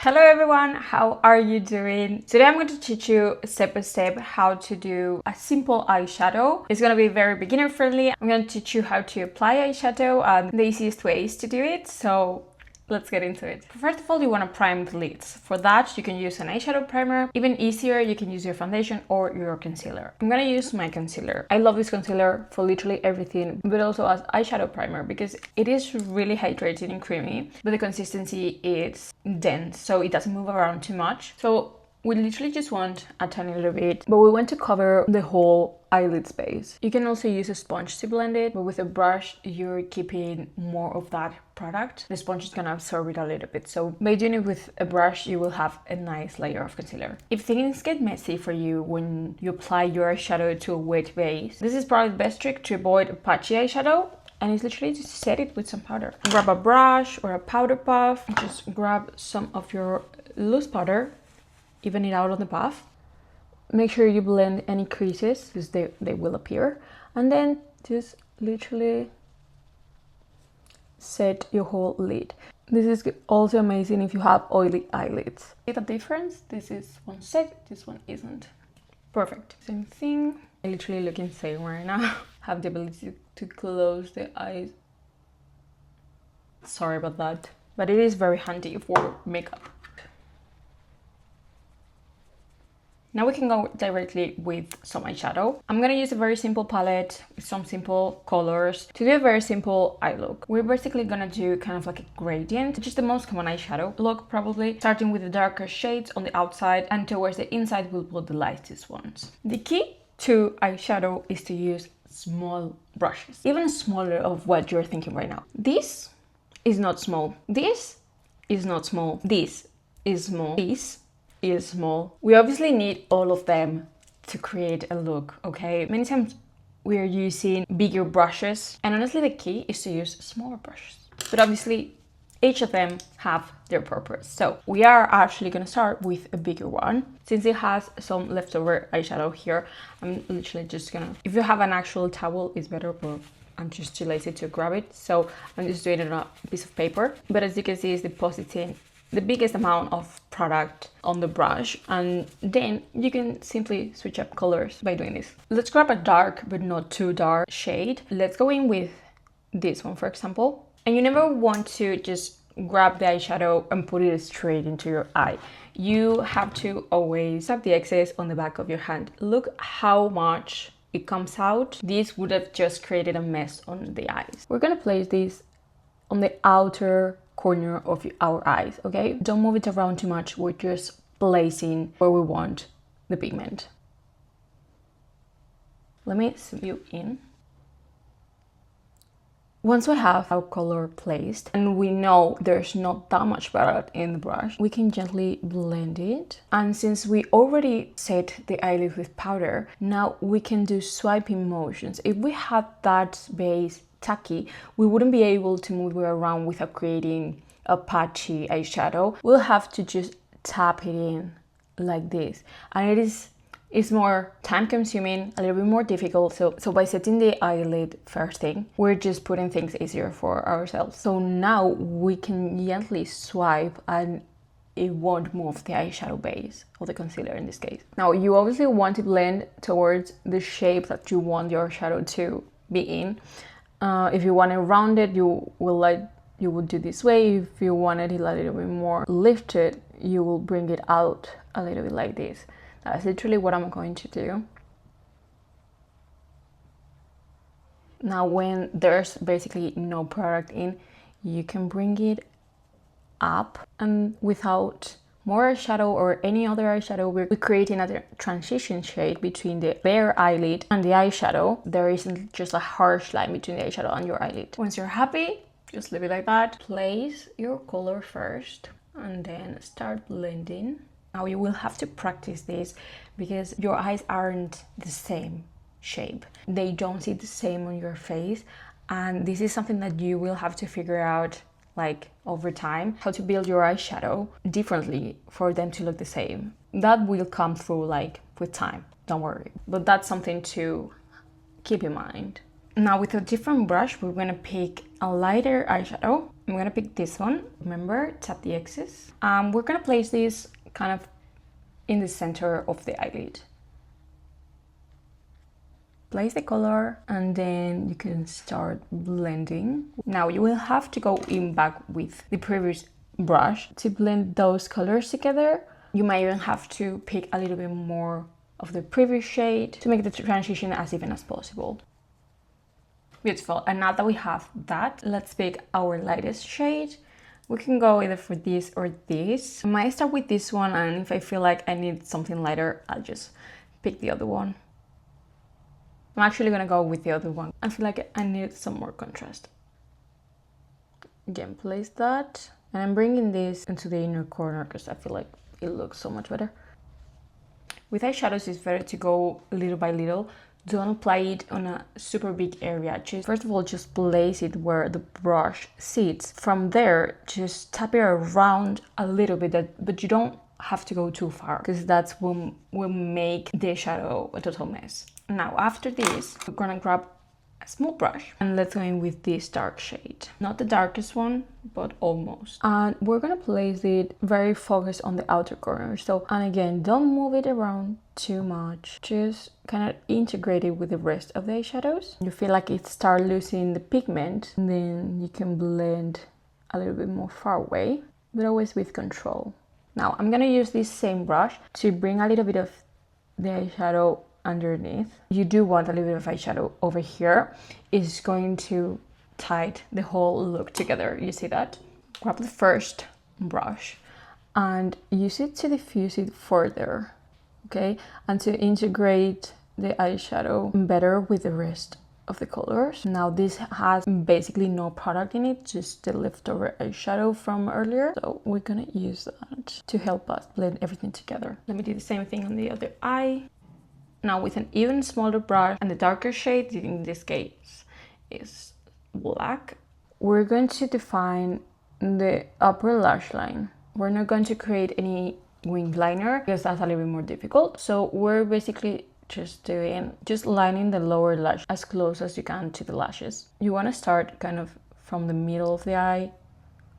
Hello everyone, how are you doing? Today I'm going to teach you step by step how to do a simple eyeshadow. It's going to be very beginner friendly. I'm going to teach you how to apply eyeshadow and the easiest ways to do it. So let's get into it. First of all, you want to prime the lids. For that, you can use an eyeshadow primer. Even easier, you can use your foundation or your concealer. I'm gonna use my concealer. I love this concealer for literally everything, but also as eyeshadow primer because it is really hydrating and creamy, but the consistency is dense, so it doesn't move around too much. So we literally just want a tiny little bit, but we want to cover the whole eyelid space. You can also use a sponge to blend it, but with a brush, you're keeping more of that product. The sponge is gonna absorb it a little bit. So by doing it with a brush, you will have a nice layer of concealer. If things get messy for you when you apply your eyeshadow to a wet base, this is probably the best trick to avoid a patchy eyeshadow. And it's literally just set it with some powder. Grab a brush or a powder puff, and just grab some of your loose powder, even it out on the puff. Make sure you blend any creases because they will appear. And then just literally set your whole lid. This is also amazing if you have oily eyelids. See the difference? This is one set, this one isn't. Perfect. Same thing. I literally look insane right now. Have the ability to close the eyes. Sorry about that. But it is very handy for makeup. Now we can go directly with some eyeshadow. I'm gonna use a very simple palette with some simple colors to do a very simple eye look. We're basically gonna do kind of like a gradient, which is the most common eyeshadow look probably, starting with the darker shades on the outside, and towards the inside we'll put the lightest ones. The key to eyeshadow is to use small brushes, even smaller of what you're thinking right now. This is not small. This is not small. This is small. This is small. We obviously need all of them to create a look, okay? Many times we are using bigger brushes, and honestly the key is to use smaller brushes. But obviously each of them have their purpose. So we are actually gonna start with a bigger one. Since it has some leftover eyeshadow here, I'm literally just gonna, if you have an actual towel, it's better, but I'm just too lazy to grab it. So I'm just doing it on a piece of paper. But as you can see, it's depositing the biggest amount of product on the brush, and then you can simply switch up colors by doing this. Let's grab a dark but not too dark shade. Let's go in with this one, for example. And you never want to just grab the eyeshadow and put it straight into your eye. You have to always have the excess on the back of your hand. Look how much it comes out. This would have just created a mess on the eyes. We're gonna place this on the outer corner of our eyes, okay? Don't move it around too much. We're just placing where we want the pigment. Let me zoom you in. Once we have our color placed and we know there's not that much product in the brush, we can gently blend it. And since we already set the eyelid with powder, now we can do swiping motions. If we had that base tacky, we wouldn't be able to move it around without creating a patchy eyeshadow. We'll have to just tap it in like this, and it's more time consuming, a little bit more difficult. So by setting the eyelid first thing, we're just putting things easier for ourselves. So now we can gently swipe and it won't move the eyeshadow base or the concealer in this case. Now you obviously want to blend towards the shape that you want your shadow to be in. If you want it rounded, you would do this way. If you wanted it a little bit more lifted, you will bring it out a little bit like this. That's literally what I'm going to do. Now when there's basically no product in, you can bring it up, and without more eyeshadow or any other eyeshadow, we're creating a transition shade between the bare eyelid and the eyeshadow. There isn't just a harsh line between the eyeshadow and your eyelid. Once you're happy, just leave it like that. Place your color first and then start blending. Now you will have to practice this because your eyes aren't the same shape. They don't sit the same on your face, and this is something that you will have to figure out like over time, how to build your eyeshadow differently for them to look the same. That will come through like with time, don't worry. But that's something to keep in mind. Now with a different brush, we're gonna pick a lighter eyeshadow I'm gonna pick this one. Remember, tap the X's. We're gonna place this kind of in the center of the eyelid. Place the color and then you can start blending. Now you will have to go in back with the previous brush to blend those colors together. You might even have to pick a little bit more of the previous shade to make the transition as even as possible. Beautiful. And now that we have that, let's pick our lightest shade. We can go either for this or this. I might start with this one, and if I feel like I need something lighter, I'll just pick the other one. I'm actually gonna go with the other one. I feel like I need some more contrast. Again, place that. And I'm bringing this into the inner corner because I feel like it looks so much better. With eyeshadows, it's better to go little by little. Don't apply it on a super big area. Just first of all, just place it where the brush sits. From there, just tap it around a little bit, but you don't have to go too far because that's what will make the shadow a total mess. Now after this, we're gonna grab a small brush and let's go in with this dark shade. Not the darkest one, but almost. And we're gonna place it very focused on the outer corner. So, and again, don't move it around too much. Just kind of integrate it with the rest of the eyeshadows. You feel like it starts losing the pigment, and then you can blend a little bit more far away, but always with control. Now I'm gonna use this same brush to bring a little bit of the eyeshadow underneath. You do want a little bit of eyeshadow over here. It's going to tie the whole look together. You see that? Grab the first brush and use it to diffuse it further, okay? And to integrate the eyeshadow better with the rest of the colors. Now this has basically no product in it, just the leftover eyeshadow from earlier. So we're gonna use that to help us blend everything together. Let me do the same thing on the other eye. Now with an even smaller brush and the darker shade, in this case is black, we're going to define the upper lash line. We're not going to create any wing liner because that's a little bit more difficult. So we're basically just lining the lower lash as close as you can to the lashes. You want to start kind of from the middle of the eye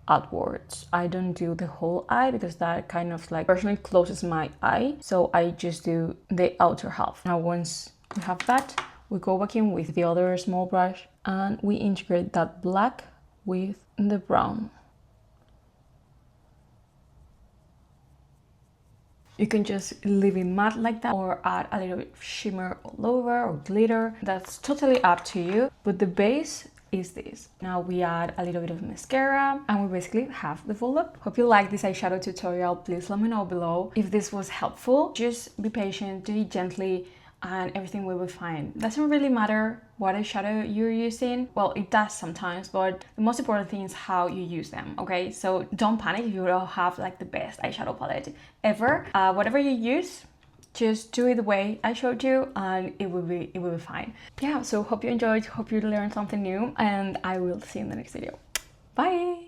outwards. I don't do the whole eye because that kind of like personally closes my eye, so I just do the outer half. Now once we have that, we go back in with the other small brush and we integrate that black with the brown. You can just leave it matte like that or add a little bit of shimmer all over or glitter. That's totally up to you, but the base is this. Now we add a little bit of mascara and we basically have the full look. Hope you like this eyeshadow tutorial. Please let me know below if this was helpful. Just be patient, do it gently, and everything will be fine. Doesn't really matter what eyeshadow you're using. Well, it does sometimes, but the most important thing is how you use them, okay? So don't panic if you don't have like the best eyeshadow palette ever. Whatever you use, just do it the way I showed you and it will be fine. Yeah, so hope you enjoyed, hope you learned something new, and I will see you in the next video. Bye!